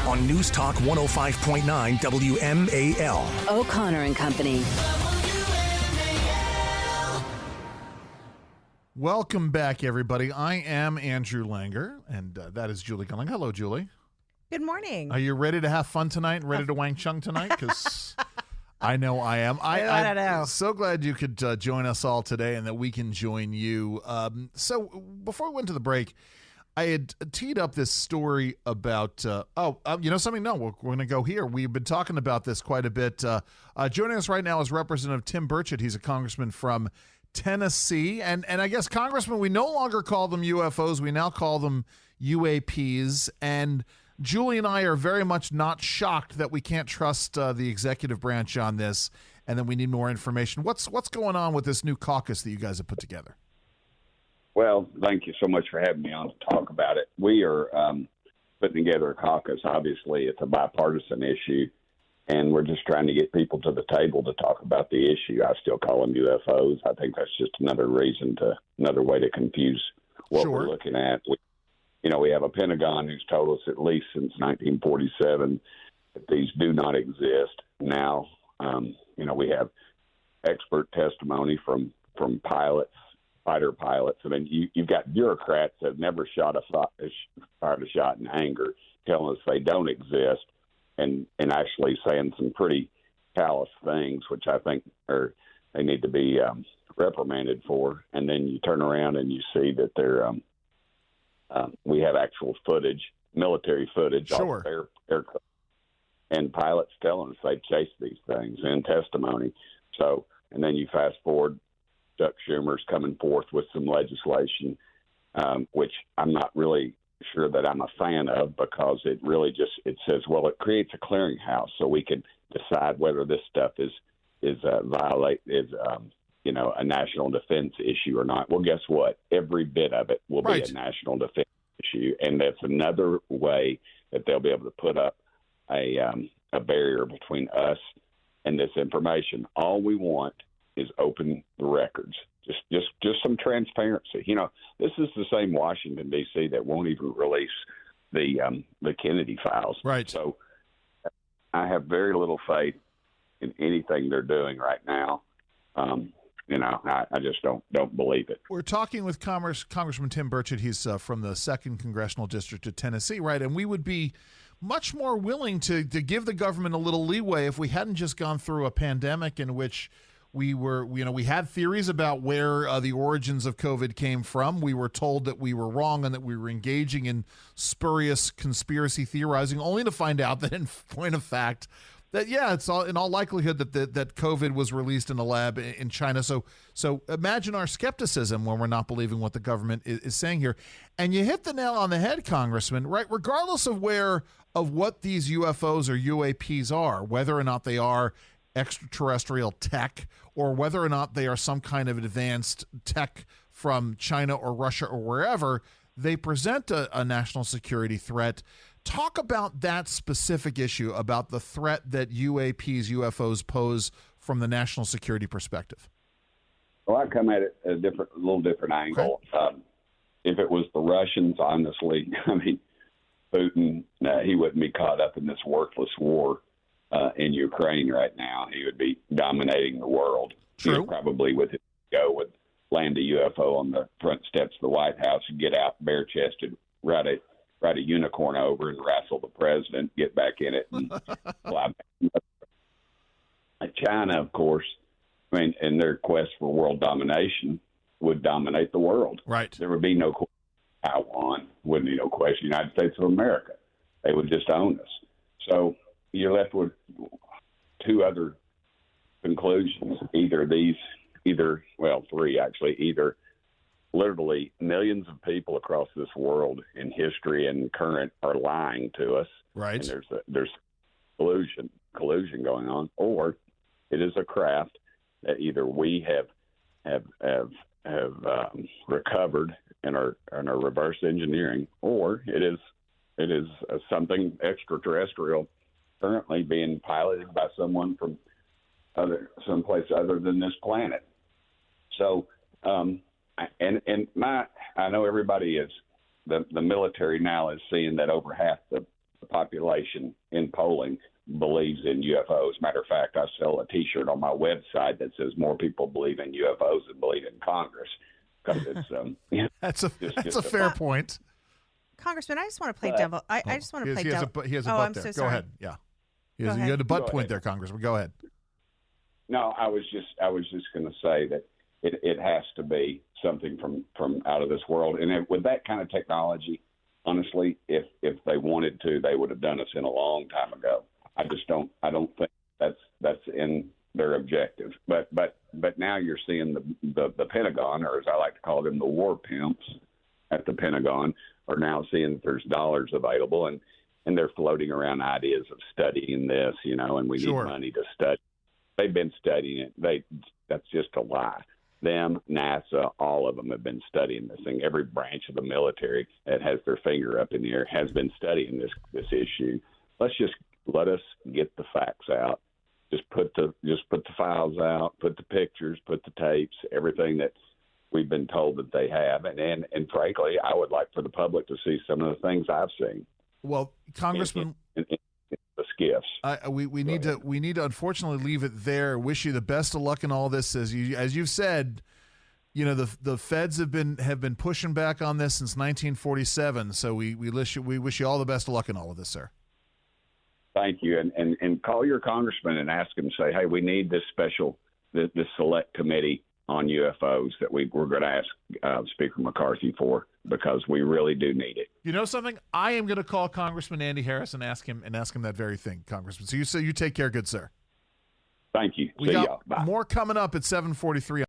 on News Talk 105.9 WMAL. O'Connor and Company. Welcome back, everybody. I am Andrew Langer, and that is Julie Gunling. Hello, Julie. Good morning. Are you ready to have fun tonight? Ready to Wang Chung tonight? Because I know I am. I don't know. I'm so glad you could join us all today and that we can join you. So before we went to the break, I had teed up this story about, you know something? No, we're going to go here. We've been talking about this quite a bit. Joining us right now is Representative Tim Burchett. He's a congressman from Tennessee. And I guess, Congressman, we no longer call them UFOs. We now call them UAPs. And Julie and I are very much not shocked that we can't trust the executive branch on this, and that we need more information. What's going on with this new caucus that you guys have put together? Well, thank you so much for having me on to talk about it. We are putting together a caucus. Obviously, it's a bipartisan issue, and we're just trying to get people to the table to talk about the issue. I still call them UFOs. I think that's just another way to confuse what we're looking at. We have a Pentagon who's told us at least since 1947 that these do not exist. Now, we have expert testimony from pilots, fighter pilots. I mean, you've got bureaucrats that have never fired a shot in anger, telling us they don't exist, and actually saying some pretty callous things, which I think they need to be reprimanded for. And then you turn around and you see that we have actual footage, military footage, off aircraft, and pilots telling us they chased these things in testimony. So, and then you fast forward, Chuck Schumer's coming forth with some legislation, which I'm not really sure that I'm a fan of, because it really it says, well, it creates a clearinghouse so we can decide whether this stuff is a national defense issue or not. Well, guess what? Every bit of it will be a national defense issue, and that's another way that they'll be able to put up a barrier between us and this information. All we want is open the records, just some transparency. This is the same Washington D.C. that won't even release the Kennedy files. Right. So I have very little faith in anything they're doing right now. I just don't believe it. We're talking with Congressman Tim Burchett. He's from the 2nd Congressional District of Tennessee, right? And we would be much more willing to give the government a little leeway if we hadn't just gone through a pandemic in which we had theories about where the origins of COVID came from. We were told that we were wrong and that we were engaging in spurious conspiracy theorizing, only to find out that, in point of fact, that it's all in all likelihood that COVID was released in a lab in China. So imagine our skepticism when we're not believing what the government is saying here. And you hit the nail on the head, Congressman. Right, regardless of what these UFOs or UAPs are, whether or not they are extraterrestrial tech or whether or not they are some kind of advanced tech from China or Russia or wherever, they present a national security threat. Talk about that specific issue, about the threat that UAPs, UFOs pose from the national security perspective. Well, I come at it a little different angle. Okay. If it was the Russians, honestly, Putin, he wouldn't be caught up in this worthless war in Ukraine right now. He would be dominating the world. True. Probably would land a UFO on the front steps of the White House and get out bare-chested, ride a unicorn over and wrestle the president, get back in it, and fly back. China, of course, in their quest for world domination, would dominate the world. Right. There would be no question. Taiwan wouldn't be no question. United States of America. They would just own us. So you're left with two other conclusions. Three actually. Either literally millions of people across this world in history and current are lying to us. Right. And there's collusion going on, or it is a craft that either we have recovered and are reverse engineering, or it is something extraterrestrial currently being piloted by someone from someplace other than this planet. So, I know everybody is the military now is seeing that over half the population in polling believes in UFOs. Matter of fact, I sell a T-shirt on my website that says more people believe in UFOs than believe in Congress, because it's that's a fair point. Congressman, I just want to play devil. I just want to play devil. He has a butt I'm there. so Go sorry. ahead. Yeah. You had a butt Go point ahead. there, Congressman. Go ahead. No, I was just going to say that it has to be something from out of this world. And with that kind of technology, honestly, if they wanted to, they would have done us in a long time ago. I don't think that's in their objective. But now you're seeing the Pentagon, or as I like to call them, the war pimps at the Pentagon, are now seeing that there's dollars available, and they're floating around ideas of studying this, and we need money to study. They've been studying it. That's just a lie. Them, NASA, all of them have been studying this thing. Every branch of the military that has their finger up in the air has been studying this issue. Let us get the facts out. Just put the files out, put the pictures, put the tapes, everything that we've been told that they have. And frankly, I would like for the public to see some of the things I've seen. Well, Congressman, in the skiffs. We need to unfortunately leave it there. Wish you the best of luck in all this. As you've said, the feds have been pushing back on this since 1947. So we wish you all the best of luck in all of this, sir. Thank you, and call your congressman and ask him. Say, hey, we need this this select committee on UFOs that we're going to ask Speaker McCarthy for, because we really do need it. You know something? I am going to call Congressman Andy Harris and ask him that very thing, Congressman. So you take care, good sir. Thank you. We got more coming up at 7:43.